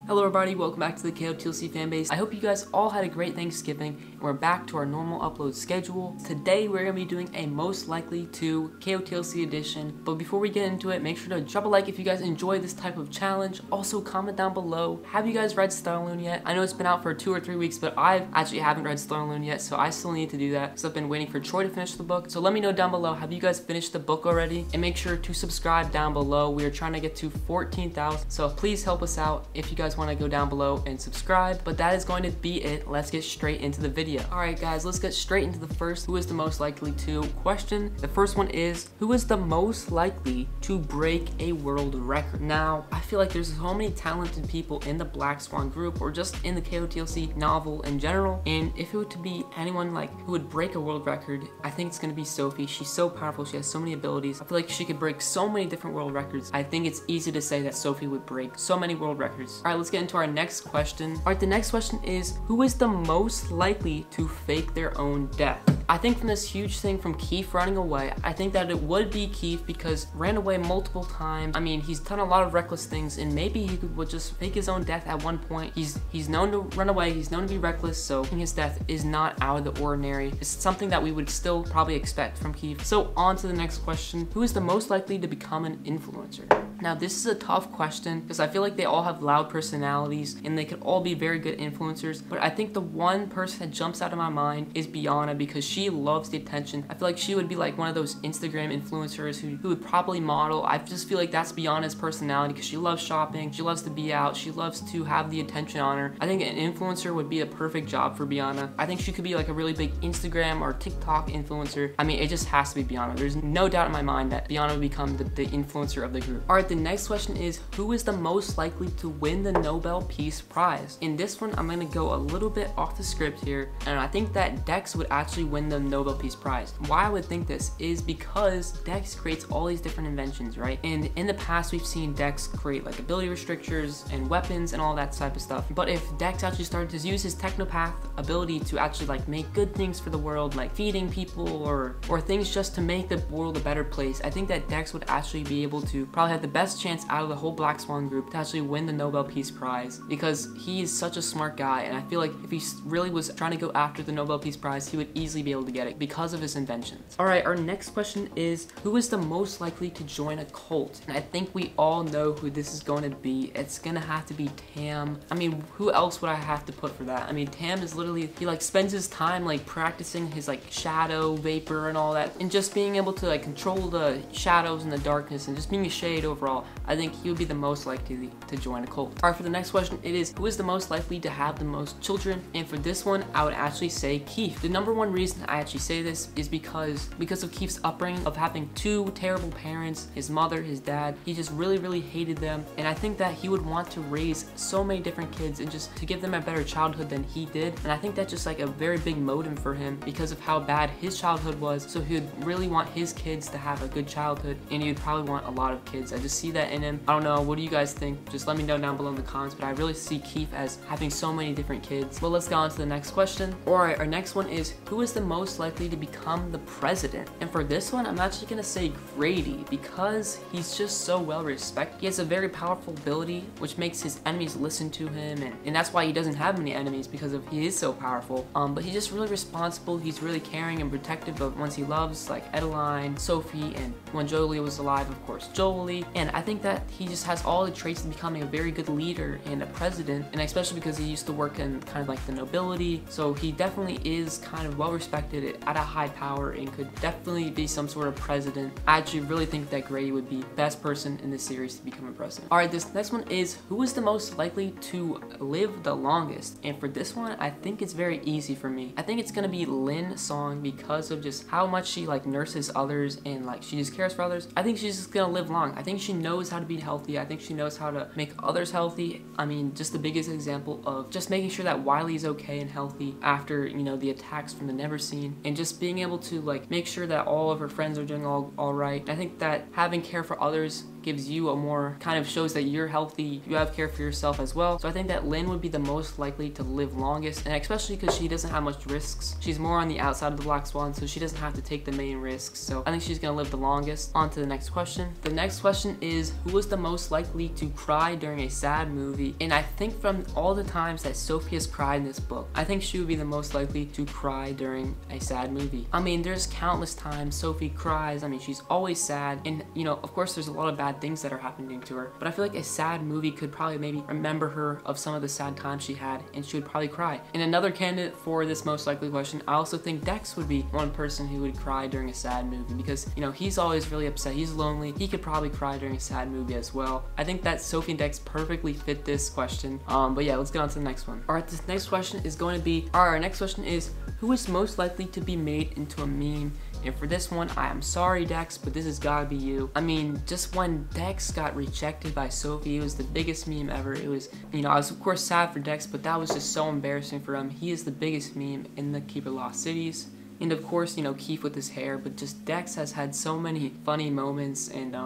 Hello everybody, welcome back to the KotLC Fanbase. I hope you guys all had a great Thanksgiving and we're back to our normal upload schedule. Today we're going to be doing a most likely to KotLC Edition, but before we get into it, make sure to drop a like if you guys enjoy this type of challenge. Also comment down below, have you guys read Starloon yet? I know it's been out for 2 or 3 weeks, but I actually haven't read Starloon yet, so I still need to do that because I've been waiting for Troy to finish the book. So let me know down below, have you guys finished the book already? And make sure to subscribe down below. We are trying to get to 14,000, so please help us out if you guys want to go down below and subscribe. But that is going to be it. Let's get straight into the video. Alright guys, let's get straight into the first who is the most likely to question. The first one is, who is the most likely to break a world record? Now, I feel like there's so many talented people in the Black Swan group or just in the KotLC novel in general, and if it were to be anyone like who would break a world record, I think it's going to be Sophie. She's so powerful, she has so many abilities. I feel like she could break so many different world records. I think it's easy to say that Sophie would break so many world records. Alright, let's get into our next question. Alright, the next question is, who is the most likely to fake their own death? I think from this huge thing from Keefe running away, I think that it would be Keefe because ran away multiple times. I mean, he's done a lot of reckless things, and maybe he would just fake his own death at one point. He's known to run away, he's known to be reckless, so his death is not out of the ordinary. It's something that we would still probably expect from Keefe. So on to the next question. Who is the most likely to become an influencer? Now this is a tough question because I feel like they all have loud personalities and they could all be very good influencers, but I think the one person that jumps out of my mind is Biana because she loves the attention. I feel like she would be like one of those Instagram influencers who would probably model. I just feel like that's Biana's personality because she loves shopping, she loves to be out, she loves to have the attention on her. I think an influencer would be a perfect job for Biana. I think she could be like a really big Instagram or TikTok influencer. I mean, it just has to be Biana. There's no doubt in my mind that Biana would become the influencer of the group. Alright, the next question is, who is the most likely to win the Nobel Peace Prize? In this one, I'm going to go a little bit off the script here, and I think that Dex would actually win the Nobel Peace Prize. Why I would think this is because Dex creates all these different inventions, right? And in the past, we've seen Dex create like ability restrictors and weapons and all that type of stuff. But if Dex actually started to use his technopath ability to actually like make good things for the world, like feeding people or things just to make the world a better place, I think that Dex would actually be able to probably have the best chance out of the whole Black Swan group to actually win the Nobel Peace Prize because he is such a smart guy, and I feel like if he really was trying to go after the Nobel Peace Prize, he would easily be able to get it because of his inventions. Alright, our next question is, who is the most likely to join a cult? And I think we all know who this is going to be. It's gonna have to be Tam. I mean, who else would I have to put for that? I mean, Tam is literally, he like spends his time like practicing his like shadow, vapor and all that, and just being able to like control the shadows and the darkness and just being a shade overall. I think he would be the most likely to join a cult. Alright, for the next question, it is, who is the most likely to have the most children? And for this one, I would actually say Keefe. The number one reason I actually say this is because of Keefe's upbringing of having 2 terrible parents, his mother, his dad. He just really hated them, and I think that he would want to raise so many different kids and just to give them a better childhood than he did. And I think that's just like a very big motive for him because of how bad his childhood was. So he would really want his kids to have a good childhood, and he would probably want a lot of kids. I just see that in him. I don't know, what do you guys think? Just let me know down below in the comments, but I really see Keefe as having so many different kids. But let's go on to the next question. Alright, our next one is, who is the most likely to become the president? And for this one, I'm actually gonna say Grady because he's just so well respected. He has a very powerful ability which makes his enemies listen to him, and that's why he doesn't have many enemies because of he is so powerful. But he's just really responsible. He's really caring and protective of ones he loves, like Adeline, Sophie, and when Jolie was alive, of course, Jolie. And I think that he just has all the traits of becoming a very good leader and a president, and especially because he used to work in kind of like the nobility, so he definitely is kind of well respected at a high power and could definitely be some sort of president. I actually really think that Grady would be the best person in this series to become a president. Alright, this next one is, who is the most likely to live the longest? And for this one, I think it's very easy for me. I think it's gonna be Linh Song because of just how much she like nurses others and like she just cares for others. I think she's just gonna live long. I think she knows how to be healthy. I think she knows how to make others healthy. I mean, just the biggest example of just making sure that Wiley is okay and healthy after, you know, the attacks from the Never Seen, and just being able to like make sure that all of her friends are doing all right. I think that having care for others gives you a more, kind of shows that you're healthy, you have care for yourself as well. So I think that Lynn would be the most likely to live longest, and especially because she doesn't have much risks. She's more on the outside of the black swan, so she doesn't have to take the main risks. So I think she's gonna live the longest. On to the next question. The next question is, who was the most likely to cry during a sad movie? And I think from all the times that Sophie has cried in this book, I think she would be the most likely to cry during a sad movie. I mean, there's countless times Sophie cries. I mean, she's always sad, and you know, of course there's a lot of bad things that are happening to her, but I feel like a sad movie could probably maybe remember her of some of the sad times she had, and she would probably cry. And another candidate for this most likely question, I also think Dex would be one person who would cry during a sad movie, because you know, he's always really upset, he's lonely, he could probably cry during a sad movie as well. I think that Sophie and Dex perfectly fit this question. But yeah, let's get on to the next one. Alright, this next question is going to be, our next question is, who is most likely to be made into a meme? And for this one, I am sorry Dex, but this has gotta be you. I mean, just when Dex got rejected by Sophie, it was the biggest meme ever. It was, you know, I was of course sad for Dex, but that was just so embarrassing for him. He is the biggest meme in the Keeper Lost Cities. And of course, you know, Keefe with his hair, but just Dex has had so many funny moments, and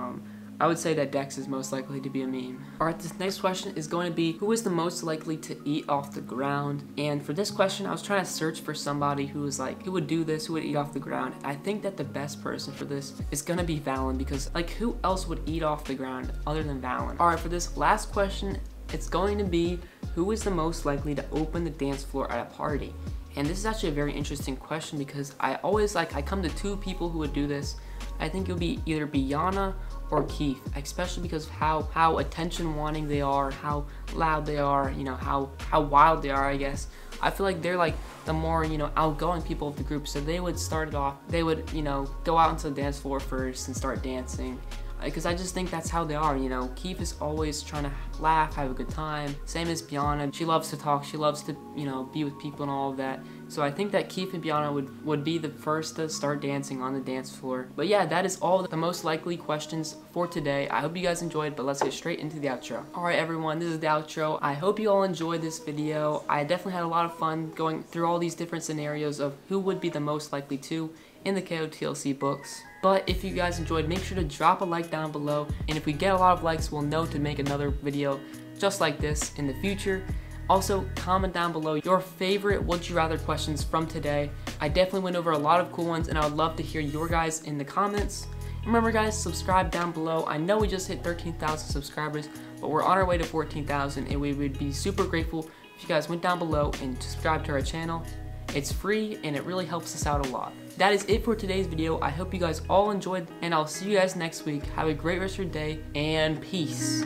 I would say that Dex is most likely to be a meme. Alright, this next question is going to be, who is the most likely to eat off the ground? And for this question, I was trying to search for somebody who was like, who would do this, who would eat off the ground. I think that the best person for this is gonna be Valen, because like, who else would eat off the ground other than Valen? Alright, for this last question, it's going to be, who is the most likely to open the dance floor at a party? And this is actually a very interesting question, because I always I come to two people who would do this. I think it would be either Biana or Keefe, especially because of how attention wanting they are, how loud they are, you know, how wild they are, I guess. I feel like they're like the more, you know, outgoing people of the group, so they would start it off, they would, you know, go out into the dance floor first and start dancing. Because I just think that's how they are, you know. Keefe is always trying to laugh, have a good time. Same as Biana. She loves to talk, she loves to, you know, be with people and all of that. So I think that Keefe and Biana would be the first to start dancing on the dance floor. But yeah, that is all the most likely questions for today. I hope you guys enjoyed, but let's get straight into the outro. Alright everyone, this is the outro. I hope you all enjoyed this video. I definitely had a lot of fun going through all these different scenarios of who would be the most likely to in the KotLC books. But if you guys enjoyed, make sure to drop a like down below, and if we get a lot of likes, we'll know to make another video just like this in the future. Also, comment down below your favorite would you rather questions from today. I definitely went over a lot of cool ones, and I would love to hear your guys in the comments. Remember guys, subscribe down below. I know we just hit 13,000 subscribers, but we're on our way to 14,000, and we would be super grateful if you guys went down below and subscribed to our channel. It's free, and it really helps us out a lot. That is it for today's video. I hope you guys all enjoyed, and I'll see you guys next week. Have a great rest of your day, and peace.